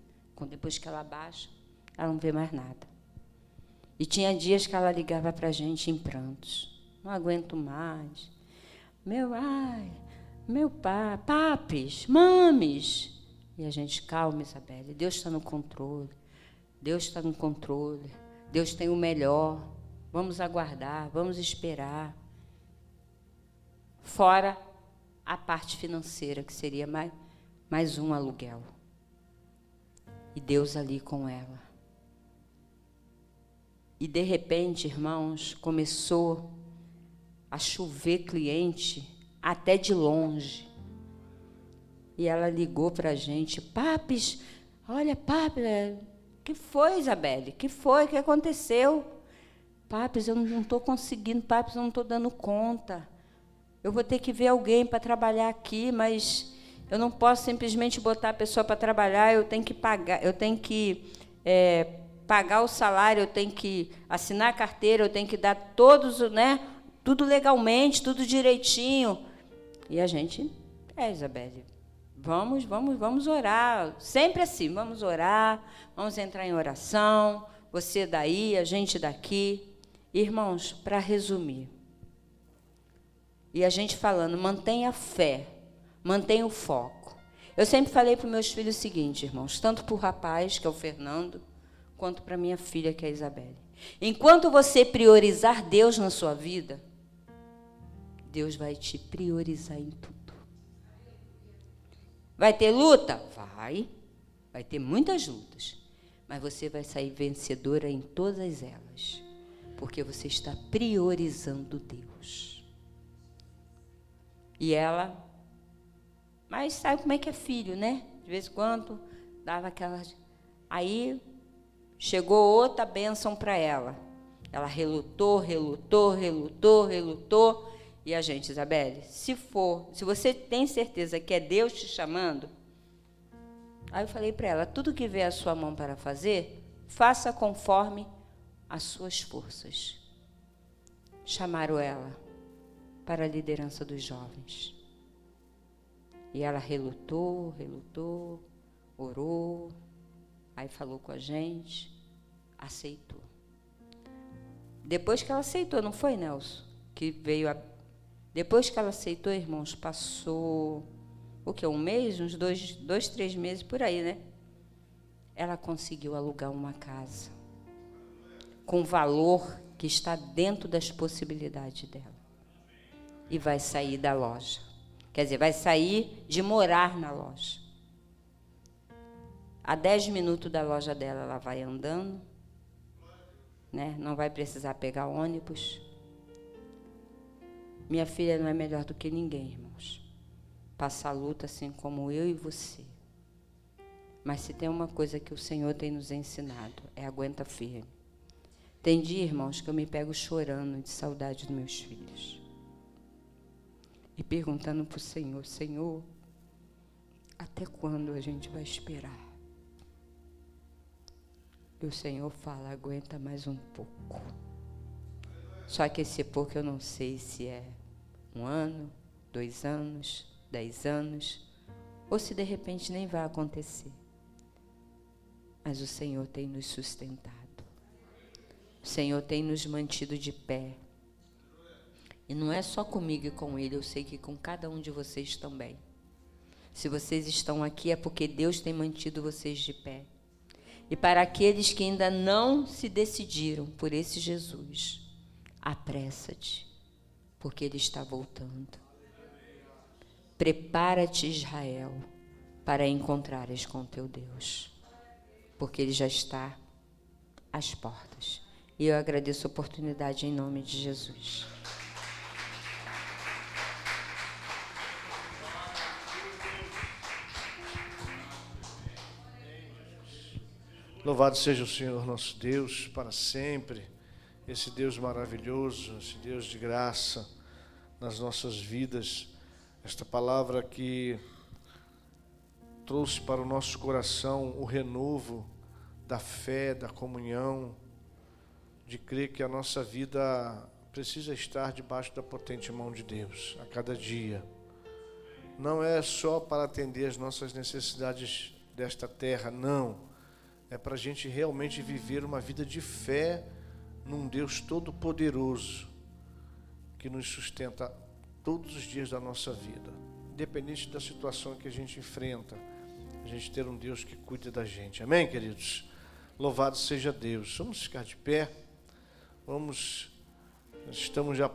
S2: Depois que ela baixa, ela não vê mais nada. E tinha dias que ela ligava para a gente em prantos. Não aguento mais. Meu pai, papis, mames. E a gente, calma, Isabelle, Deus está no controle. Deus está no controle. Deus tem o melhor. Vamos aguardar, vamos esperar. Fora a parte financeira, que seria mais um aluguel. E Deus ali com ela. E de repente, irmãos, começou a chover cliente até de longe. E ela ligou para a gente: Papis, olha, Papis, que foi, Isabelle? Que foi? O que aconteceu? Papis, eu não estou conseguindo, Papis, eu não estou dando conta. Eu vou ter que ver alguém para trabalhar aqui, mas eu não posso simplesmente botar a pessoa para trabalhar, eu tenho que pagar, pagar o salário, eu tenho que assinar a carteira, eu tenho que dar todos, né, tudo legalmente, tudo direitinho. E a gente, Isabelle, vamos orar, sempre assim, vamos orar, vamos entrar em oração, você daí, a gente daqui. Irmãos, para resumir, e a gente falando, mantenha a fé, mantenha o foco. Eu sempre falei para os meus filhos o seguinte, irmãos, tanto para o rapaz, que é o Fernando, quanto para minha filha, que é a Isabelle. Enquanto você priorizar Deus na sua vida, Deus vai te priorizar em tudo. Vai ter luta? Vai ter muitas lutas, mas você vai sair vencedora em todas elas, porque você está priorizando Deus. E ela, mas sabe como é que é filho, né? De vez em quando dava aquela. Aí chegou outra bênção para ela. Ela relutou. E a gente, Isabelle, se você tem certeza que é Deus te chamando, aí eu falei para ela: tudo que vier à sua mão para fazer, faça conforme as suas forças. Chamaram ela para a liderança dos jovens. E ela relutou, orou, aí falou com a gente, aceitou. Depois que ela aceitou, não foi, Nelson? Depois que ela aceitou, irmãos, passou, o quê? Um mês? Uns 2, 3 meses, por aí, né? Ela conseguiu alugar uma casa com valor que está dentro das possibilidades dela. E vai sair da loja. Quer dizer, vai sair de morar na loja. A 10 minutos da loja dela, ela vai andando, né? Não vai precisar pegar ônibus. Minha filha não é melhor do que ninguém, irmãos. Passa a luta assim como eu e você. Mas se tem uma coisa que o Senhor tem nos ensinado, é aguenta firme. Tem dia, irmãos, que eu me pego chorando de saudade dos meus filhos. E perguntando para o Senhor: Senhor, até quando a gente vai esperar? E o Senhor fala: aguenta mais um pouco. Só que esse pouco eu não sei se é 1 ano, 2 anos, 10 anos, ou se de repente nem vai acontecer. Mas o Senhor tem nos sustentado. O Senhor tem nos mantido de pé. E não é só comigo e com Ele, eu sei que com cada um de vocês também. Se vocês estão aqui é porque Deus tem mantido vocês de pé. E para aqueles que ainda não se decidiram por esse Jesus, apressa-te, porque Ele está voltando. Prepara-te, Israel, para encontrares com teu Deus, porque Ele já está às portas. E eu agradeço a oportunidade em nome de Jesus.
S1: Louvado seja o Senhor nosso Deus para sempre, esse Deus maravilhoso, esse Deus de graça nas nossas vidas. Esta palavra que trouxe para o nosso coração o renovo da fé, da comunhão, de crer que a nossa vida precisa estar debaixo da potente mão de Deus a cada dia. Não é só para atender as nossas necessidades desta terra, não. É para a gente realmente viver uma vida de fé num Deus todo-poderoso que nos sustenta todos os dias da nossa vida, independente da situação que a gente enfrenta, a gente ter um Deus que cuida da gente. Amém, queridos? Louvado seja Deus. Vamos ficar de pé. Estamos já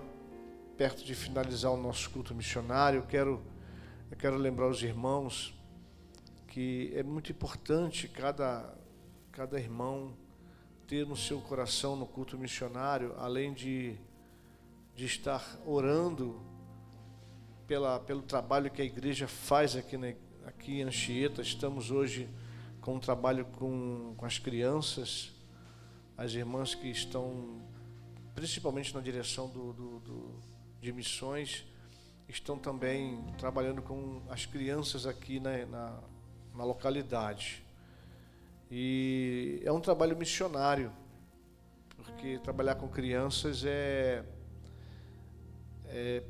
S1: perto de finalizar o nosso culto missionário. Eu quero Eu quero lembrar os irmãos que é muito importante cada irmão ter no seu coração, no culto missionário, além de estar orando pelo trabalho que a igreja faz aqui em Anchieta. Estamos hoje com um trabalho com as crianças, as irmãs que estão principalmente na direção de missões, estão também trabalhando com as crianças aqui na localidade. E é um trabalho missionário, porque trabalhar com crianças é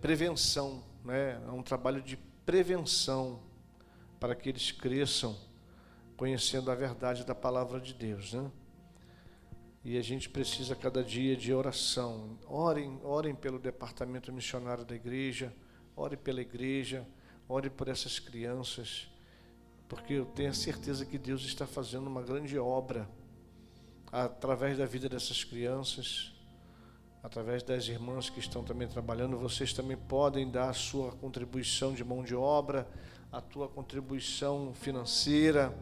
S1: prevenção, né? É um trabalho de prevenção para que eles cresçam conhecendo a verdade da palavra de Deus, né? E a gente precisa cada dia de oração. Orem pelo departamento missionário da igreja, ore pela igreja, ore por essas crianças, porque eu tenho a certeza que Deus está fazendo uma grande obra através da vida dessas crianças, através das irmãs que estão também trabalhando. Vocês também podem dar a sua contribuição de mão de obra, a tua contribuição financeira,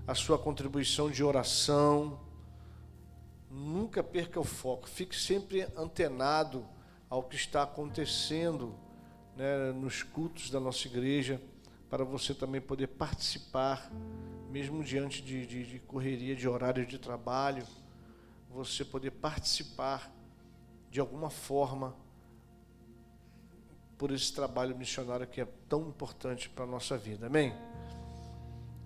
S1: a sua contribuição de oração. Nunca perca o foco, fique sempre antenado ao que está acontecendo, né, nos cultos da nossa igreja, para você também poder participar, mesmo diante de correria, de horário de trabalho, você poder participar de alguma forma por esse trabalho missionário que é tão importante para a nossa vida, amém?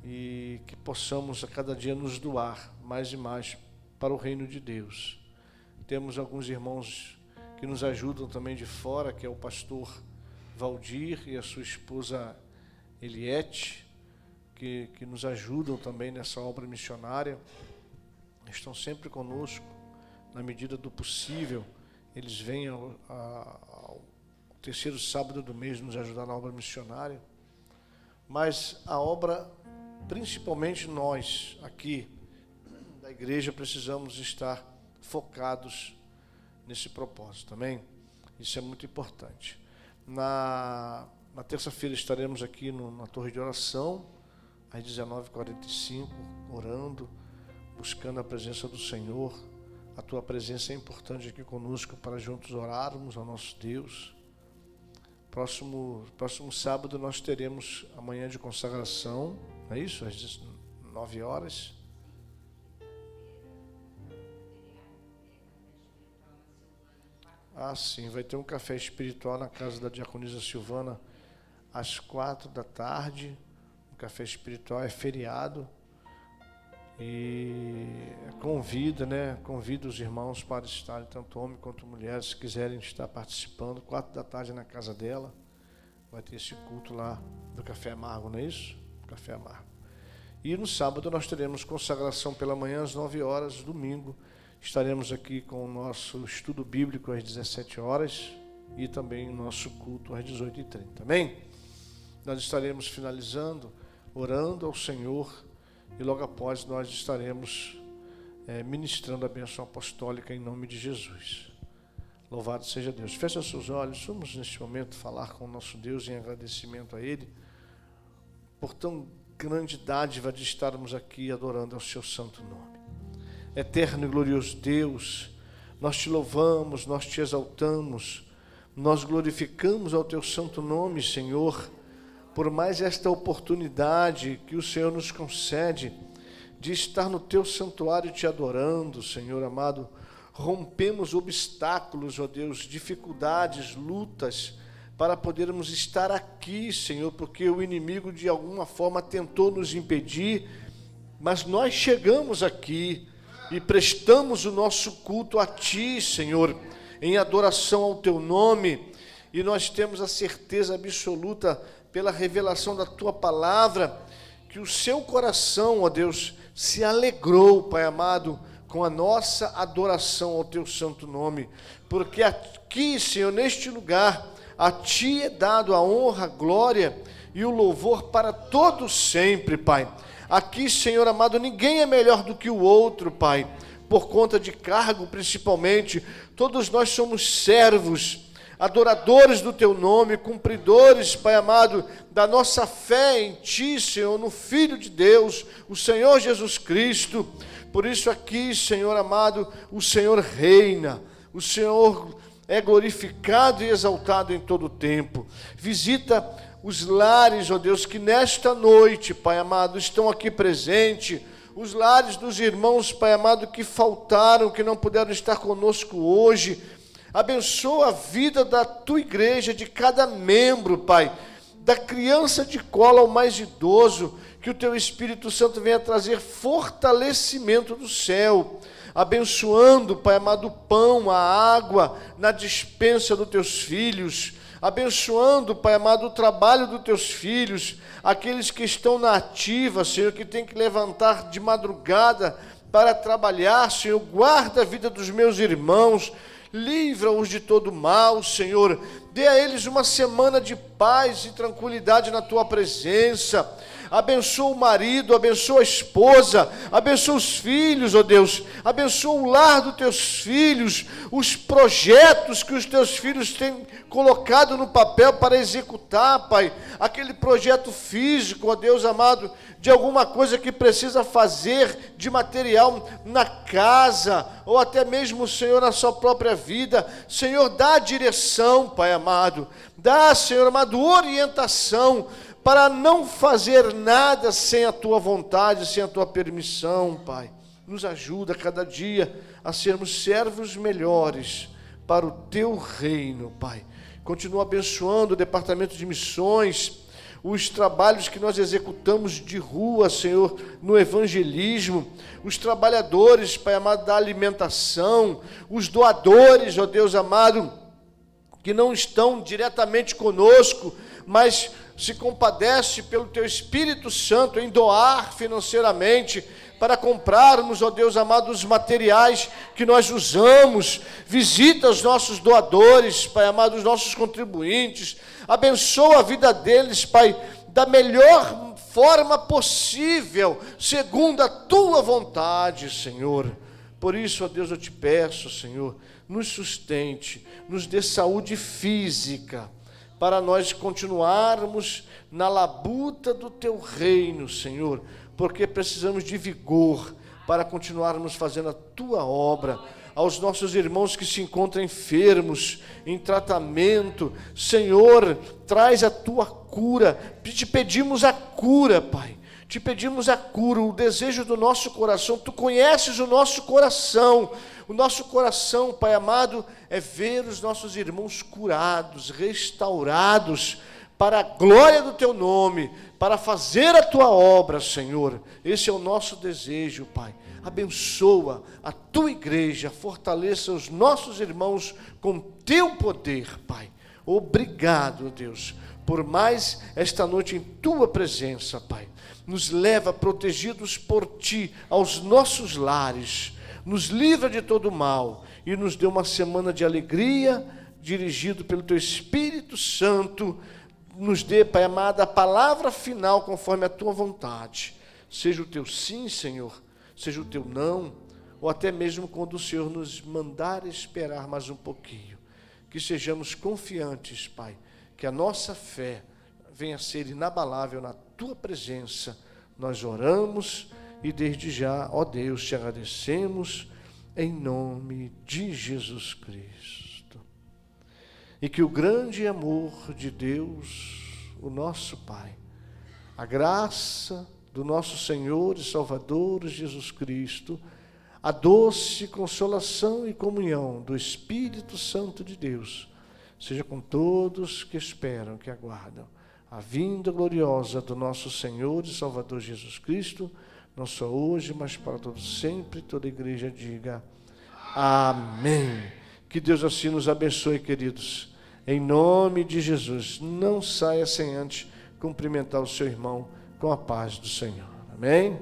S1: E que possamos a cada dia nos doar mais e mais para o reino de Deus. Temos alguns irmãos que nos ajudam também de fora, que é o pastor Valdir e a sua esposa Eliette, que nos ajudam também nessa obra missionária. Estão sempre conosco, na medida do possível. Eles vêm ao terceiro sábado do mês nos ajudar na obra missionária. Mas a obra, principalmente nós aqui da igreja, precisamos estar focados nesse propósito, amém? Isso é muito importante. Na terça-feira estaremos aqui na torre de oração, às 19h45, orando, buscando a presença do Senhor. A tua presença é importante aqui conosco para juntos orarmos ao nosso Deus. Próximo sábado nós teremos a manhã de consagração, não é isso? Às 19h. Sim, vai ter um café espiritual na casa da diaconisa Silvana às 16h. O café espiritual é feriado e convida os irmãos para estarem, tanto homens quanto mulheres, se quiserem estar participando. 16h na casa dela vai ter esse culto lá do café amargo, não é isso? Café amargo. E no sábado nós teremos consagração pela manhã às 9h, domingo estaremos aqui com o nosso estudo bíblico às 17h e também o nosso culto às 18h30. Amém? Nós estaremos finalizando, orando ao Senhor, e logo após nós estaremos ministrando a bênção apostólica em nome de Jesus. Louvado seja Deus. Feche os seus olhos, vamos neste momento falar com o nosso Deus em agradecimento a Ele por tão grande dádiva de estarmos aqui adorando ao seu santo nome. Eterno e glorioso Deus, nós te louvamos, nós te exaltamos, nós glorificamos ao teu santo nome, Senhor, por mais esta oportunidade que o Senhor nos concede de estar no teu santuário te adorando, Senhor amado. Rompemos obstáculos, ó Deus, dificuldades, lutas, para podermos estar aqui, Senhor, porque o inimigo de alguma forma tentou nos impedir, mas nós chegamos aqui e prestamos o nosso culto a Ti, Senhor, em adoração ao Teu nome, e nós temos a certeza absoluta, pela revelação da Tua palavra, que o seu coração, ó Deus, se alegrou, Pai amado, com a nossa adoração ao Teu santo nome, porque aqui, Senhor, neste lugar, a Ti é dado a honra, a glória e o louvor para todos sempre, Pai. Aqui, Senhor amado, ninguém é melhor do que o outro, Pai, por conta de cargo principalmente. Todos nós somos servos adoradores do Teu nome, cumpridores, Pai amado, da nossa fé em Ti, Senhor, no Filho de Deus, o Senhor Jesus Cristo. Por isso aqui, Senhor amado, o Senhor reina, o Senhor é glorificado e exaltado em todo o tempo. Visita os lares, ó Deus, que nesta noite, Pai amado, estão aqui presentes, os lares dos irmãos, Pai amado, que faltaram, que não puderam estar conosco hoje. Abençoa a vida da Tua igreja, de cada membro, Pai, da criança de colo ao mais idoso, que o Teu Espírito Santo venha trazer fortalecimento do céu, abençoando, Pai amado, o pão, a água na despensa dos Teus filhos, abençoando, Pai amado, o trabalho dos Teus filhos, aqueles que estão na ativa, Senhor, que tem que levantar de madrugada para trabalhar, Senhor, guarda a vida dos meus irmãos, livra-os de todo mal, Senhor, dê a eles uma semana de paz e tranquilidade na Tua presença. Abençoa o marido, abençoa a esposa, abençoa os filhos, ó Deus, abençoa o lar dos Teus filhos, os projetos que os Teus filhos têm colocado no papel para executar, Pai, aquele projeto físico, ó Deus amado, de alguma coisa que precisa fazer de material na casa, ou até mesmo, Senhor, na sua própria vida. Senhor, dá direção, Pai amado, dá, Senhor amado, orientação, para não fazer nada sem a Tua vontade, sem a Tua permissão, Pai. Nos ajuda cada dia a sermos servos melhores para o Teu reino, Pai. Continua abençoando o departamento de missões, os trabalhos que nós executamos de rua, Senhor, no evangelismo, os trabalhadores, Pai amado, da alimentação, os doadores, ó Deus amado, que não estão diretamente conosco, mas se compadece pelo Teu Espírito Santo em doar financeiramente para comprarmos, ó Deus amado, os materiais que nós usamos. Visita os nossos doadores, Pai amado, os nossos contribuintes, abençoa a vida deles, Pai, da melhor forma possível, segundo a Tua vontade, Senhor. Por isso, ó Deus, eu te peço, Senhor, nos sustente, nos dê saúde física, para nós continuarmos na labuta do Teu reino, Senhor, porque precisamos de vigor para continuarmos fazendo a Tua obra. Aos nossos irmãos que se encontram enfermos, em tratamento, Senhor, traz a Tua cura. Te pedimos a cura, Pai. Te pedimos a cura, o desejo do nosso coração. Tu conheces o nosso coração. O nosso coração, Pai amado, é ver os nossos irmãos curados, restaurados, para a glória do Teu nome, para fazer a Tua obra, Senhor. Esse é o nosso desejo, Pai. Abençoa a Tua igreja, fortaleça os nossos irmãos com Teu poder, Pai. Obrigado, Deus, por mais esta noite em Tua presença, Pai. Nos leva protegidos por Ti aos nossos lares, nos livra de todo mal e nos dê uma semana de alegria, dirigido pelo Teu Espírito Santo. Nos dê, Pai amado, a palavra final conforme a Tua vontade. Seja o Teu sim, Senhor, seja o Teu não, ou até mesmo quando o Senhor nos mandar esperar mais um pouquinho. Que sejamos confiantes, Pai, que a nossa fé venha a ser inabalável na Tua presença. Nós oramos e desde já, ó Deus, Te agradecemos em nome de Jesus Cristo. E que o grande amor de Deus, o nosso Pai, a graça do nosso Senhor e Salvador Jesus Cristo, a doce consolação e comunhão do Espírito Santo de Deus, seja com todos que esperam, que aguardam a vinda gloriosa do nosso Senhor e Salvador Jesus Cristo, não só hoje, mas para todo sempre. Toda a igreja diga amém. Que Deus assim nos abençoe, queridos. Em nome de Jesus, não saia sem antes cumprimentar o seu irmão com a paz do Senhor. Amém?